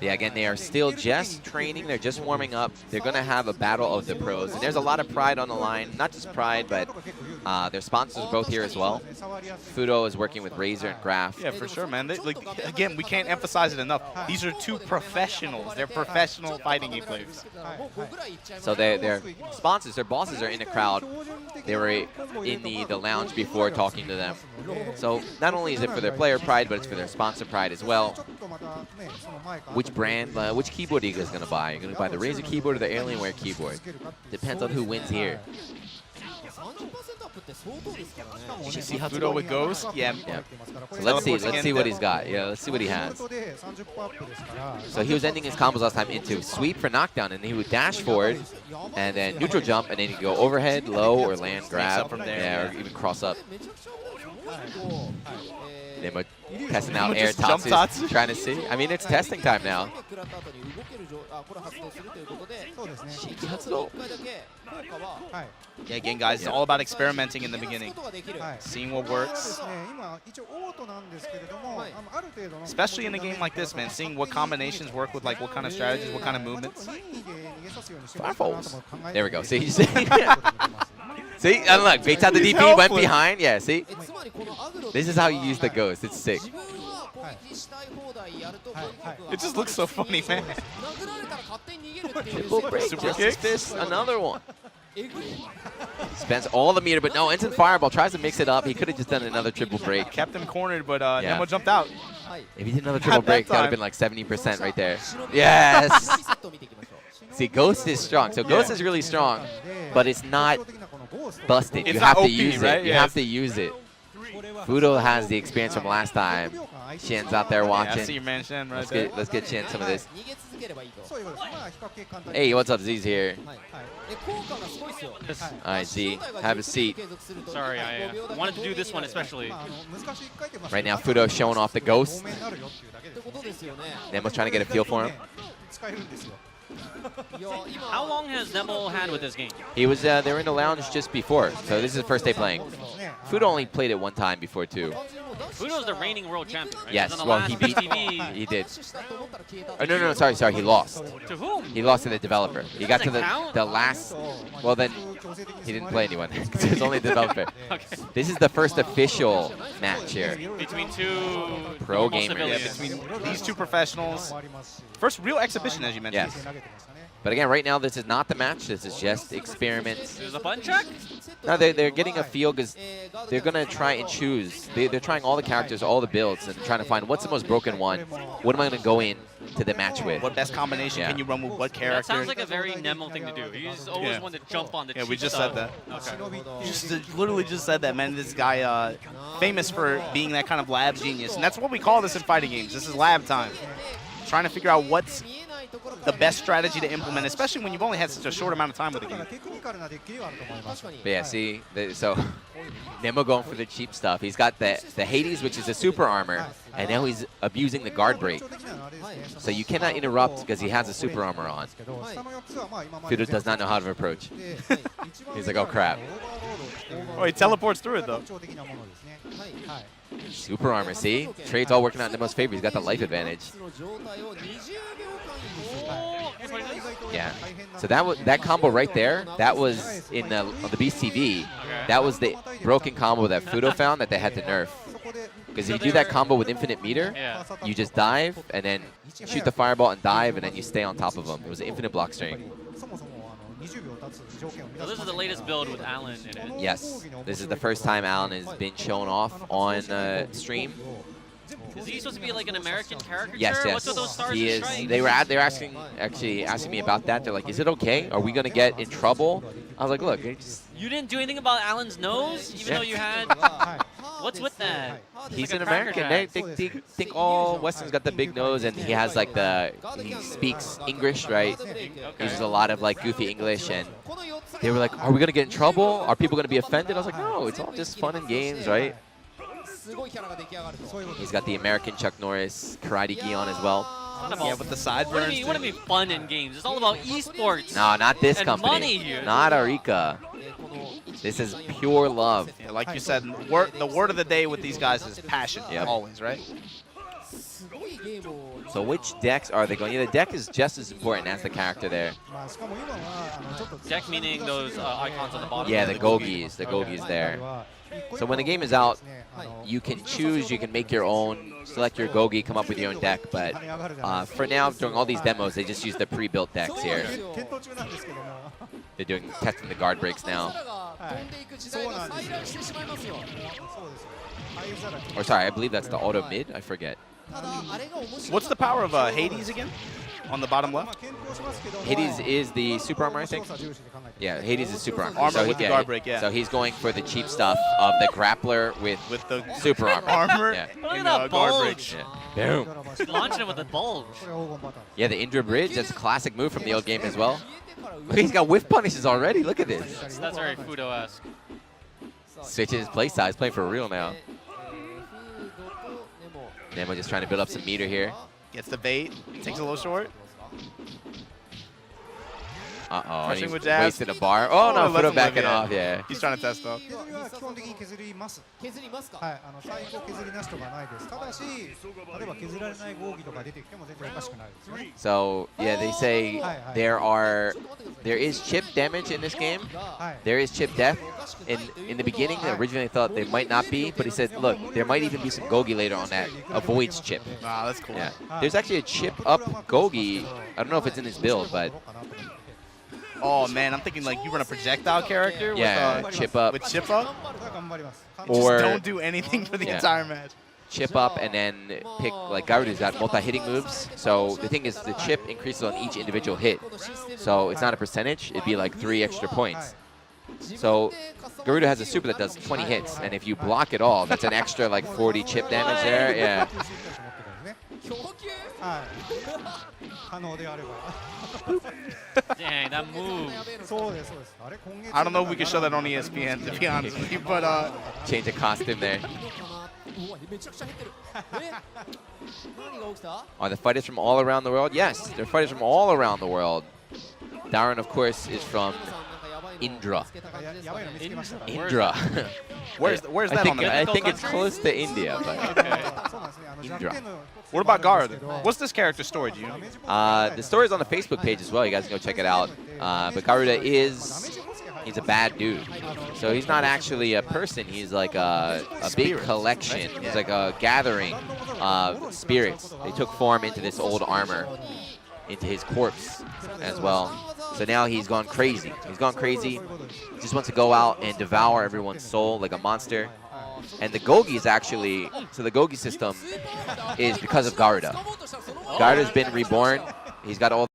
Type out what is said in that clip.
Yeah, again, they are still just training. They're just warming up. They're going to have a battle of the pros. And there's a lot of pride on the line. Not just pride, but their sponsors are both here as well. Fuudo is working with Razor and Graph. Yeah, for sure, man. Again, we can't emphasize it enough. These are two professionals. They're professional fighting game players. So their sponsors, their bosses are in the crowd. They were in the lounge before talking to them. So not only is it for their player pride, but it's for their sponsor pride as well. Which brand, which keyboard are you guys going to buy? You're going to buy the Razer keyboard or the Alienware keyboard? Depends on who wins here. You see how Fuudo with Ghost? Yeah. So let's see what he's got. Yeah, let's see what he has. So he was ending his combos last time into sweep for knockdown, and he would dash forward, and then neutral jump, and then he'd go overhead, low, or land grab from there. Yeah, or even cross up. Nemo testing out air tatsu, trying to see. I mean, it's testing time now. Yeah, again, guys, it's all about experimenting in the beginning, seeing what works. Especially in a game like this, man, seeing what combinations work with like what kind of strategies, what kind of movements. Fireballs. There we go. See, see, and look, baits out the DP, went behind. Yeah, see, this is how you use the Ghost. It's sick. It just looks so funny, man. Triple break, Super kicks. This, another one. Spends all the meter, but no, instant fireball. Tries to mix it up. He could have just done another triple break. Kept him cornered, but Nemo jumped out. If he did another triple break, that would have been like 70% right there. Yes! See, Ghost is strong. So Ghost is really strong, but it's not busted. You have to use it. You have to use it. Fuudo has the experience from last time. Shin's out there watching. Yeah, I see your man Shin right there. Let's get Shin some of this. Hey, what's up? Z's here. All right, Z, have a seat. Sorry, I wanted to do this one especially. Right now, Fuudo showing off the Ghost. Nemo's trying to get a feel for him. How long has Nemo had with this game? He was they were in the lounge just before, so this is his first day playing. Fuudo only played it one time before too. Fuudo's the reigning world champion, right? Yes, well he beat he did. Oh no, sorry, he lost. To whom? He lost to the developer. He got to the last. Well then, he didn't play anyone because he was only the developer. Okay. This is the first official match here Between two pro normal gamers. civilians. Yeah, between these two professionals. First real exhibition, as you mentioned. Yes. But again, right now, this is not the match. This is just experiments. There's a button check? No, they're getting a feel because they're going to try and choose. They're trying all the characters, all the builds, and trying to find what's the most broken one. What am I going to go in to the match with? What best combination can you run with what character? That sounds like a very Nemo thing to do. He's always one to jump on the cheap we just stuff. said that. Okay. Literally just said that, man. This guy, famous for being that kind of lab genius. And that's what we call this in fighting games. This is lab time. Trying to figure out what's the best strategy to implement, especially when you've only had such a short amount of time with the game. But yeah, see, so Nemo going for the cheap stuff. He's got the Hades, which is a super armor, and now he's abusing the guard break. So you cannot interrupt because he has a super armor on. Fuudo does not know how to approach. He's like, oh crap. Oh, he teleports through it though. Super armor, see? Trade's all working out in Nemo's favor. He's got the life advantage. Yeah. So that combo right there, that was in on the Beast TV. That was the broken combo that Fuudo found that they had to nerf. Because if you do that combo with infinite meter, you just dive and then shoot the fireball and dive, and then you stay on top of them. It was an infinite block string. So this is the latest build with Alan in it. Yes. This is the first time Alan has been shown off on stream. Is he supposed to be like an American caricature? Yes, yes. What's with those stars He and is. stripes? They're actually asking me about that. They're like, is it okay? Are we going to get in trouble? I was like, look. You didn't do anything about Alan's nose, even though you had... What's with that? He's like an a Cracker American. Jack. They think all Westerns got the big nose, and he has like he speaks English, right? He uses a lot of like goofy English, and they were like, are we going to get in trouble? Are people going to be offended? I was like, no, it's all just fun and games, right? He's got the American Chuck Norris karate gi on as well. Yeah, with the sideburns. What do you mean fun in games? It's all about esports. No, not this and company. Money here. Not Arika. This is pure love. Yeah, like you said, the word of the day with these guys is passion, always, right? So which decks are they going? Yeah, the deck is just as important as the character there. Deck meaning those icons on the bottom. Yeah, the Gogis. The Gogis there. So when the game is out, you can choose, you can make your own, select your Gogi, come up with your own deck. But for now, during all these demos, they just use the pre-built decks here. They're testing the guard breaks now. Or sorry, I believe that's the auto mid. I forget. What's the power of Hades again? On the bottom left? Hades is the super armor, I think. Yeah, Hades is super armor. Armor with the guard break, yeah. So he's going for the cheap stuff of the grappler with the super armor. Armor Yeah. Look at that bulge. Yeah. Boom. Launching it with a bulge. Yeah, the Indra Bridge, that's a classic move from the old game as well. Look, he's got whiff punishes already. Look at this. That's very Fuudo-esque. Switching his play size, playing for real now. Nemo just trying to build up some meter here. Gets the bait, takes a little short. Uh-oh, and he's with jab. wasted a bar. Oh, no, let Fuudo him backing live, yeah. off, yeah. He's trying to test off. So, yeah, they say there is chip damage in this game. There is chip death. In the beginning, they originally thought there might not be, but he said, look, there might even be some Gogi later on that avoids chip. Wow, that's cool. Yeah. There's actually a chip up Gogi. I don't know if it's in his build, but oh man, I'm thinking like you run a projectile character yeah, with chip up. With chip up? Or just don't do anything for the entire match. Chip up and then pick, like Garuda's got multi-hitting moves. So the thing is, the chip increases on each individual hit. So it's not a percentage, it'd be like 3 extra points. So Garuda has a super that does 20 hits, and if you block it all, that's an extra like 40 chip damage there. Yeah. Dang, that move. I don't know if we can show that on ESPN, to be honest with you, but Change the costume there. Are the fighters from all around the world? Yes, they're fighters from all around the world. Darren, of course, is from Indra. Indra. Where's that on the map? I think it's close to India, but Indra. What about Garuda? What's this character's story, do you know? The story is on the Facebook page as well. You guys can go check it out. But Garuda he's a bad dude. So he's not actually a person. He's like a big collection. He's like a gathering of spirits. They took form into this old armor, into his corpse as well. So now he's gone crazy. He's gone crazy. He just wants to go out and devour everyone's soul like a monster. And the Gogi is actually, so the Gogi system is because of Garuda. Garuda's been reborn. He's got all